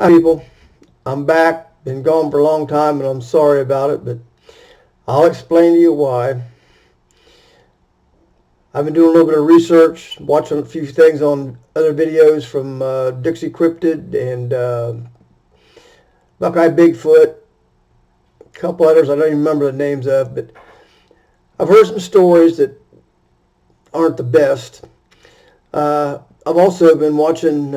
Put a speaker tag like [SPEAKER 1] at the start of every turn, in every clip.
[SPEAKER 1] Hi people, I'm back. Been gone for a long time and I'm sorry about it, but I'll explain to you why. I've been doing a little bit of research, watching a few things on other videos from Dixie Cryptid and Buckeye Bigfoot, a couple others I don't even remember the names of, but I've heard some stories that aren't the best. I've also been watching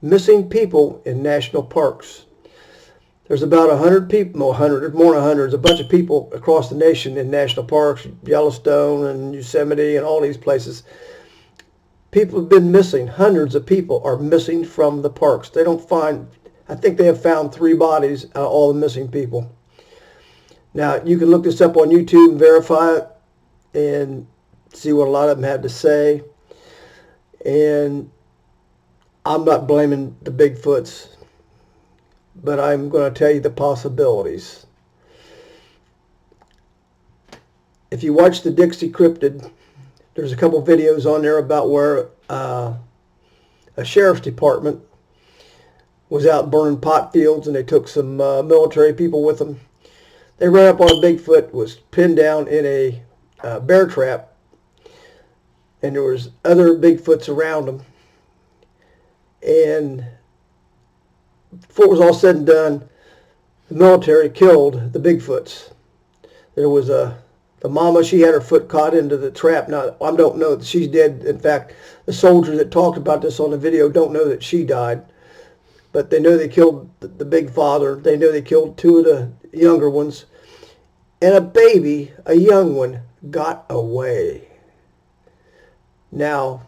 [SPEAKER 1] missing people in national parks. There's about 100 people, 100, there's more than 100. There's a bunch of people across the nation in national parks, Yellowstone and Yosemite and all these places. People have been missing. Hundreds of people are missing from the parks. They don't find, I think they have found 3 bodies out of all the missing people. Now, you can look this up on YouTube and verify it and see what a lot of them have to say. And I'm not blaming the Bigfoots, but I'm going to tell you the possibilities. If you watch the Dixie Cryptid, there's a couple videos on there about where a sheriff's department was out burning pot fields and they took some military people with them. They ran up on a Bigfoot, was pinned down in a bear trap, and there was other Bigfoots around them. And before it was all said and done, the military killed the Bigfoots. There was the mama, she had her foot caught into the trap. Now, I don't know that she's dead. In fact, the soldiers that talked about this on the video don't know that she died. But they know they killed the big father. They know they killed 2 of the younger ones. And a baby, a young one, got away. Now,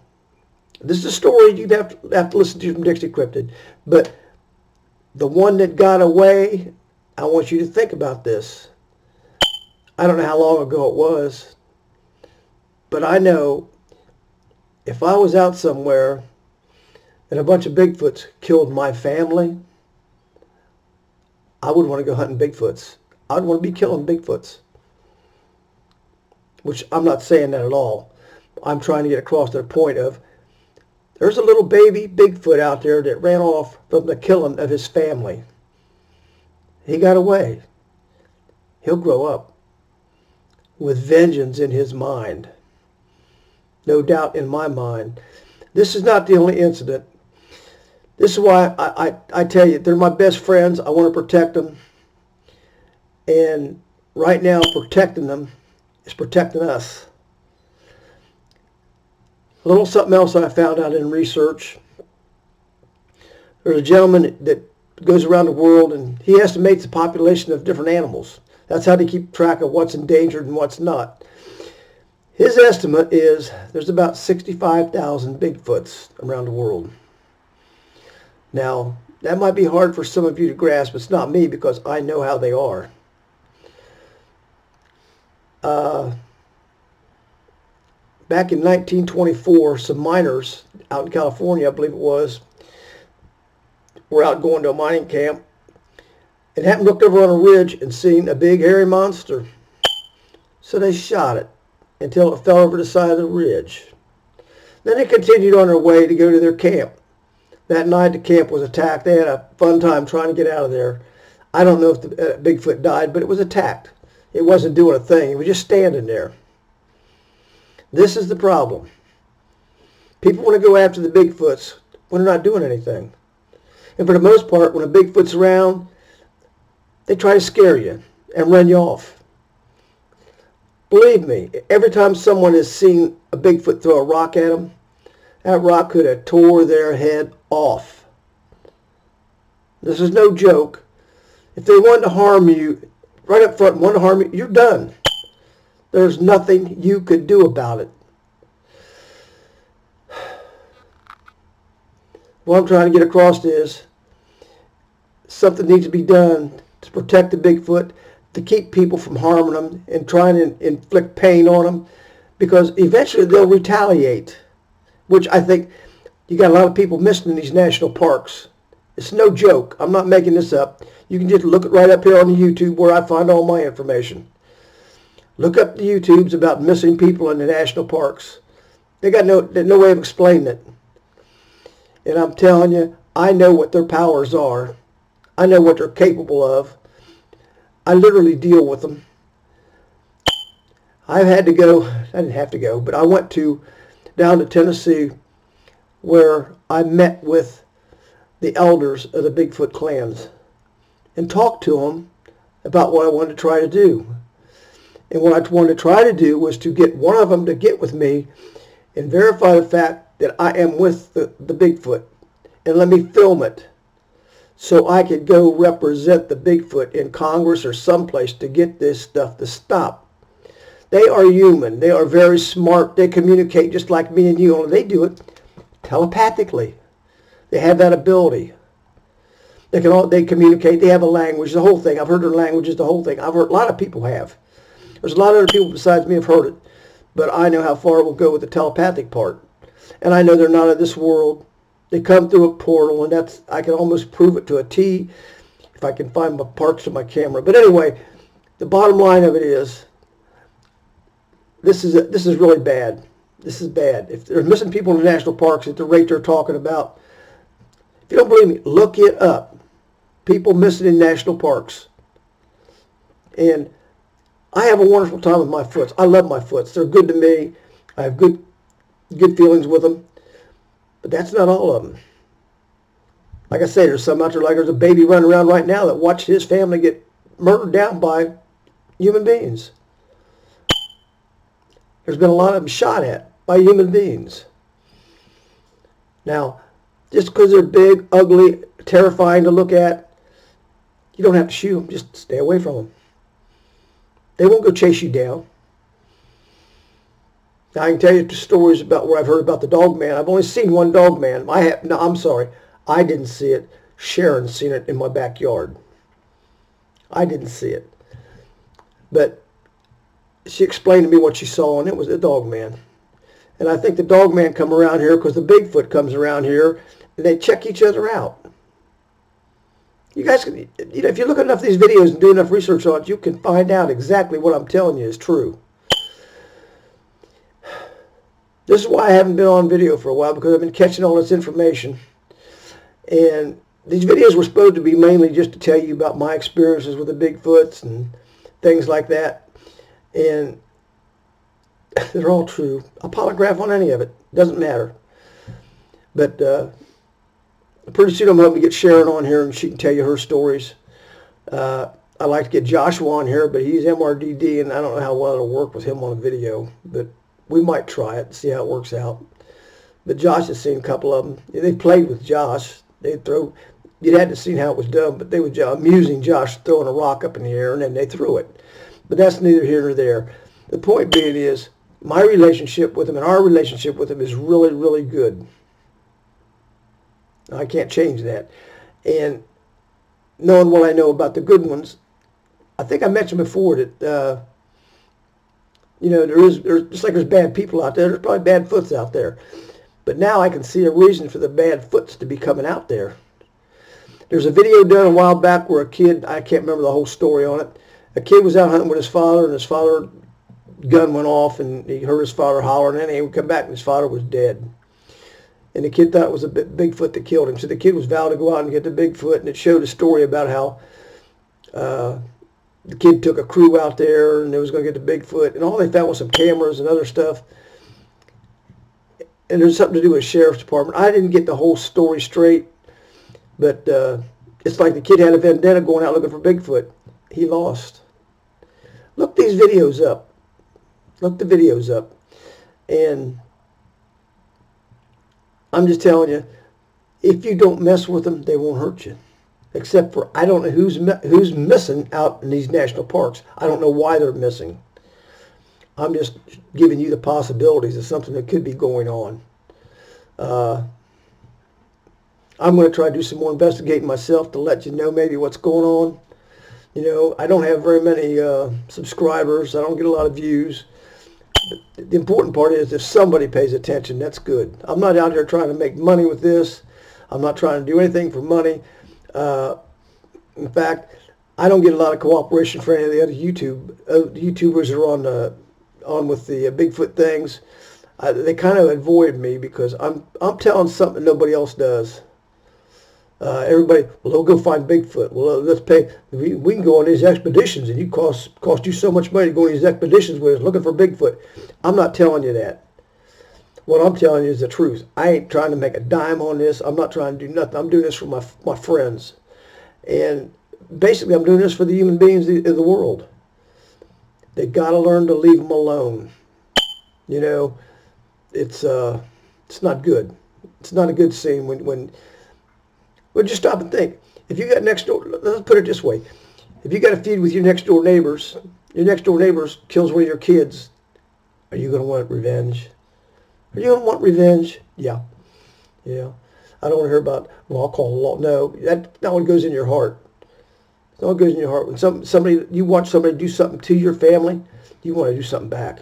[SPEAKER 1] this is a story you'd have to listen to from Dixie Cryptid. But the one that got away, I want you to think about this. I don't know how long ago it was, but I know if I was out somewhere and a bunch of Bigfoots killed my family, I wouldn't want to go hunting Bigfoots. I'd want to be killing Bigfoots. Which I'm not saying that at all. I'm trying to get across to the point of there's a little baby Bigfoot out there that ran off from the killing of his family. He got away. He'll grow up with vengeance in his mind. No doubt in my mind. This is not the only incident. This is why I tell you, they're my best friends. I want to protect them. And right now, protecting them is protecting us. A little something else I found out in research. There's a gentleman that goes around the world and he estimates the population of different animals. That's how they keep track of what's endangered and what's not. His estimate is there's about 65,000 Bigfoots around the world. Now, that might be hard for some of you to grasp. It's not me because I know how they are. Back in 1924, some miners out in California, I believe it was, were out going to a mining camp and happened to look over on a ridge and seen a big hairy monster. So they shot it until it fell over the side of the ridge. Then they continued on their way to go to their camp. That night the camp was attacked. They had a fun time trying to get out of there. I don't know if the Bigfoot died, but it was attacked. It wasn't doing a thing. It was just standing there. This is the problem. People want to go after the Bigfoots when they're not doing anything. And for the most part, when a Bigfoot's around, they try to scare you and run you off. Believe me, every time someone has seen a Bigfoot throw a rock at them, that rock could have tore their head off. This is no joke. If they want to harm you, right up front, want to harm you, you're done. There's nothing you could do about it. What I'm trying to get across is something needs to be done to protect the Bigfoot, to keep people from harming them and trying to inflict pain on them, because eventually they'll retaliate, which I think you got a lot of people missing in these national parks. It's no joke. I'm not making this up. You can just look it right up here on the YouTube where I find all my information. Look up the YouTubes about missing people in the national parks. They got no way of explaining it. And I'm telling you, I know what their powers are. I know what they're capable of. I literally deal with them. I've had to go, I didn't have to go, but I went down to Tennessee where I met with the elders of the Bigfoot clans and talked to them about what I wanted to try to do. And what I wanted to try to do was to get one of them to get with me and verify the fact that I am with the Bigfoot and let me film it so I could go represent the Bigfoot in Congress or someplace to get this stuff to stop. They are human. They are very smart. They communicate just like me and you, only they do it telepathically. They have that ability. They communicate. They have a language, the whole thing. I've heard their languages, the whole thing. I've heard, a lot of people have. There's a lot of other people besides me have heard it. But I know how far it will go with the telepathic part. And I know they're not of this world. They come through a portal, and I can almost prove it to a T if I can find my parts of my camera. But anyway, the bottom line of it is, this is really bad. This is bad. If they're missing people in the national parks at the rate they're talking about, if you don't believe me, look it up. People missing in national parks. And I have a wonderful time with my foots. I love my foots. They're good to me. I have good feelings with them. But that's not all of them. Like I say, there's some out there, like there's a baby running around right now that watched his family get murdered down by human beings. There's been a lot of them shot at by human beings. Now, just because they're big, ugly, terrifying to look at, you don't have to shoot them. Just stay away from them. They won't go chase you down. Now, I can tell you the stories about where I've heard about the dog man. I've only seen one dog man. I'm sorry. I didn't see it. Sharon's seen it in my backyard. I didn't see it. But she explained to me what she saw, and it was a dog man. And I think the dog man come around here because the Bigfoot comes around here, and they check each other out. You guys, if you look at enough of these videos and do enough research on it, you can find out exactly what I'm telling you is true. This is why I haven't been on video for a while, because I've been catching all this information. And these videos were supposed to be mainly just to tell you about my experiences with the Bigfoots and things like that. And they're all true. I'll polygraph on any of it. Doesn't matter. But pretty soon I'm hoping to get Sharon on here and she can tell you her stories. I'd like to get Joshua on here, but he's MRDD and I don't know how well it'll work with him on a video. But we might try it and see how it works out. But Josh has seen a couple of them. They played with Josh. You'd had to see how it was done, but they were amusing Josh throwing a rock up in the air and then they threw it. But that's neither here nor there. The point being is, my relationship with him and our relationship with him is really, really good. I can't change that. And knowing what I know about the good ones, I think I mentioned before that, there's just like there's bad people out there, there's probably bad foots out there. But now I can see a reason for the bad foots to be coming out there. There's a video done a while back where a kid, I can't remember the whole story on it, a kid was out hunting with his father, and his father gun went off, and he heard his father hollering, and then he would come back, and his father was dead. And the kid thought it was a Bigfoot that killed him. So the kid was vowed to go out and get the Bigfoot, and it showed a story about how the kid took a crew out there, and they was going to get the Bigfoot, and all they found was some cameras and other stuff. And there's something to do with the sheriff's department. I didn't get the whole story straight, but it's like the kid had a vendetta going out looking for Bigfoot. He lost. Look these videos up. Look the videos up. And I'm just telling you, if you don't mess with them, they won't hurt you. Except for, I don't know who's missing out in these national parks. I don't know why they're missing. I'm just giving you the possibilities of something that could be going on. I'm going to try to do some more investigating myself to let you know maybe what's going on. I don't have very many subscribers. I don't get a lot of views. But the important part is if somebody pays attention, that's good. I'm not out here trying to make money with this. I'm not trying to do anything for money. In fact, I don't get a lot of cooperation for any of the other YouTubers that are on with the Bigfoot things. They kind of avoid me because I'm telling something nobody else does. Everybody, well, they'll go find Bigfoot. Well, let's pay. We can go on these expeditions, and you cost you so much money to go on these expeditions with us looking for Bigfoot. I'm not telling you that. What I'm telling you is the truth. I ain't trying to make a dime on this. I'm not trying to do nothing. I'm doing this for my friends, and basically, I'm doing this for the human beings of the world. They got to learn to leave them alone. You know, it's not good. It's not a good scene when. Well, just stop and think. If you got next door, let's put it this way. If you got a feud with your next door neighbors kills one of your kids, are you going to want revenge? Are you going to want revenge? Yeah. Yeah. I don't want to hear about, well, I'll call the law. No, that one goes in your heart. It all goes in your heart. When somebody you watch somebody do something to your family, you want to do something back.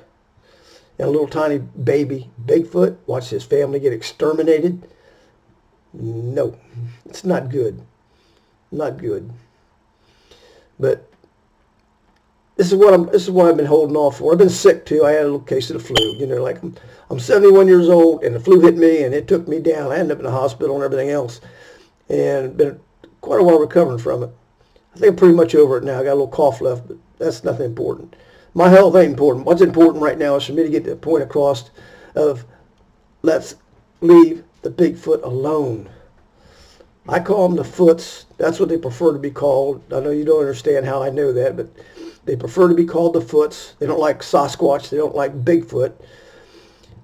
[SPEAKER 1] And a little tiny baby, Bigfoot, watch his family get exterminated. No, it's not good. Not good. But this is what I've been holding off for. I've been sick too. I had a little case of the flu. You know, like I'm 71 years old and the flu hit me and it took me down. I ended up in the hospital and everything else, and been quite a while recovering from it. I think I'm pretty much over it now. I got a little cough left, but that's nothing important. My health ain't important. What's important right now is for me to get the point across of let's leave the Bigfoot alone. I call them the Foots. That's what they prefer to be called. I know you don't understand how I know that, but they prefer to be called the Foots. They don't like Sasquatch. They don't like Bigfoot.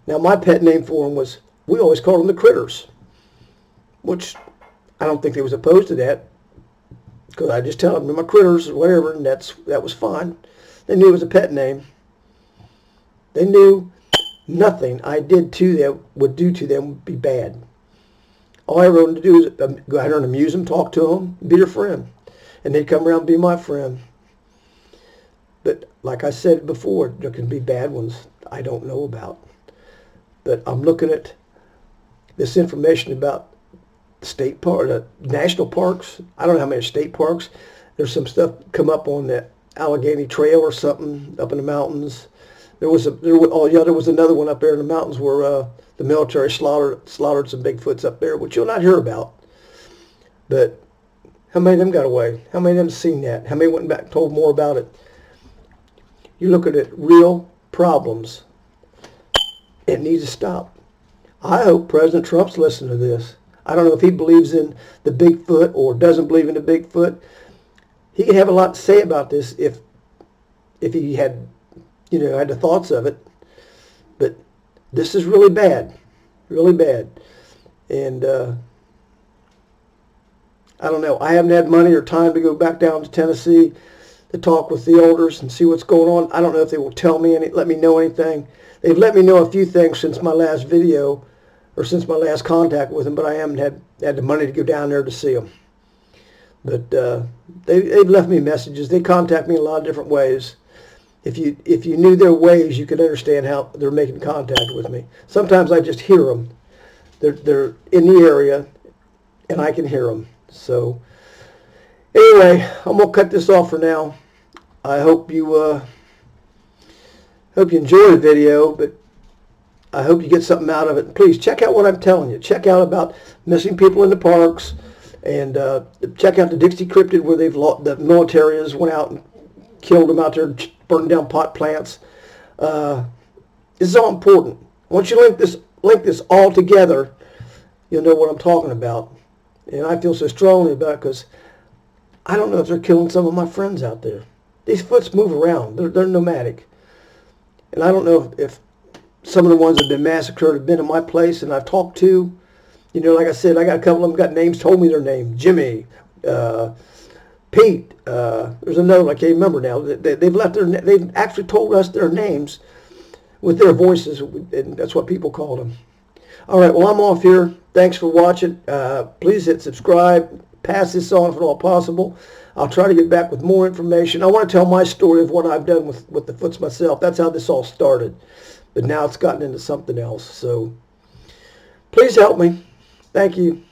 [SPEAKER 1] Now, my pet name for them was, we always called them the Critters, which I don't think they was opposed to that, because I just tell them they're my critters or whatever, and that was fine. They knew it was a pet name. They knew nothing I did to them would do to them would be bad. All I wanted to do is go out there and amuse them, talk to them, be their friend. And they'd come around and be my friend. But like I said before, there can be bad ones I don't know about. But I'm looking at this information about state park, national parks. I don't know how many state parks. There's some stuff come up on the Allegheny Trail or something up in the mountains. There was another one up there in the mountains where the military slaughtered some Bigfoots up there, which you'll not hear about. But how many of them got away? How many of them seen that? How many went back and told more about it? You're looking at real problems. It needs to stop. I hope President Trump's listening to this. I don't know if he believes in the Bigfoot or doesn't believe in the Bigfoot. He could have a lot to say about this if he had the thoughts of it. But this is really bad, really bad. And I don't know. I haven't had money or time to go back down to Tennessee to talk with the elders and see what's going on. I don't know if they will tell me let me know anything. They've let me know a few things since my last video or since my last contact with them, but I haven't had the money to go down there to see them. But they've left me messages. They contact me in a lot of different ways. If you knew their ways, you could understand how they're making contact with me. Sometimes I just hear them. They're in the area, and I can hear them. So anyway, I'm gonna cut this off for now. I hope you enjoy the video, but I hope you get something out of it. Please check out what I'm telling you. Check out about missing people in the parks, and check out the Dixie Cryptid where the military has went out and killed them out there, burning down pot plants. This is all important. Once you link this all together, you'll know what I'm talking about. And I feel so strongly about it because I don't know if they're killing some of my friends out there. These Foots move around. They're nomadic. And I don't know if some of the ones that have been massacred have been in my place and I've talked to. Like I said, I got a couple of them got names, told me their name. Jimmy, Pete, there's another, I can't remember now. They've actually told us their names with their voices, and that's what people call them. All right, well, I'm off here. Thanks for watching. Please hit subscribe. Pass this on if at all possible. I'll try to get back with more information. I want to tell my story of what I've done with the Foots myself. That's how this all started. But now it's gotten into something else. So please help me. Thank you.